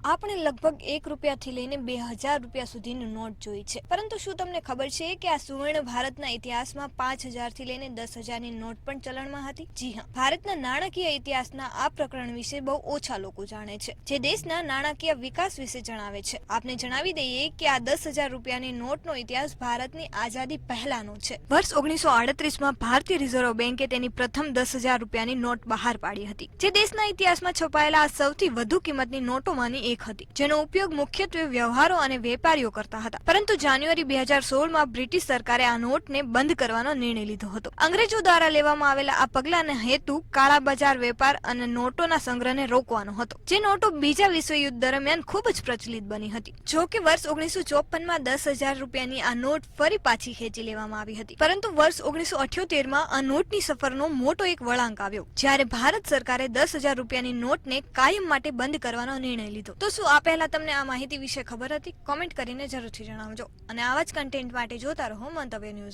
આપણે લગભગ ₹1 થી લઈને 2000 રૂપિયા સુધીની નોટ જોઈ છે, પરંતુ શું તમને ખબર છે કે આ સુવર્ણ ભારતના ઇતિહાસમાં 5000 થી લઈને 10,000 ની નોટ પણ ચલણમાં હતી? જી હા, ભારતના નાણાકીય ઇતિહાસના આ પ્રકરણ વિશે બહુ ઓછા લોકો જાણે છે, જે દેશના નાણાકીય વિકાસ વિશે જણાવે છે. આપને જણાવી દઈએ કે આ 10,000 રૂપિયાની નોટનો ઇતિહાસ ભારતની આઝાદી પહેલાનો છે. વર્ષ 1938માં ભારતીય રિઝર્વ બેન્કે તેની પ્રથમ 10,000 રૂપિયાની નોટ બહાર પાડી હતી, જે દેશના ઇતિહાસમાં છપાયેલા આ સૌથી વધુ કિંમતની નોટોમાંની એક હતી, જેનો ઉપયોગ મુખ્યત્વે વ્યવહારો અને વેપારીઓ કરતા હતા. પરંતુ જાન્યુઆરી 2016માં બ્રિટિશ સરકારે આ નોટને બંધ કરવાનો નિર્ણય લીધો હતો. અંગ્રેજો દ્વારા લેવામાં આવેલા આ પગલાંનો હેતુ કાળા બજાર વેપાર અને નોટોના સંગ્રહને રોકવાનો હતો, જે નોટો બીજા વિશ્વયુદ્ધ દરમિયાન ખૂબ જ પ્રચલિત બની હતી. જો કે વર્ષ 1954માં 10,000 રૂપિયાની આ નોટ ફરી પાછી ખેંચી લેવામાં આવી હતી, પરંતુ વર્ષ 1978માં આ નોટની સફરનો મોટો એક વળાંક આવ્યો, જ્યારે ભારત સરકારે 10,000 રૂપિયાની નોટને કાયમ માટે બંધ કરવાનો નિર્ણય લીધો. તો શું આ પહેલા તમને આ માહિતી વિશે ખબર હતી? કોમેન્ટ કરીને જરૂરથી જણાવજો અને આવા જ કન્ટેન્ટ માટે જોતા રહો મંતવ્ય ન્યૂઝ.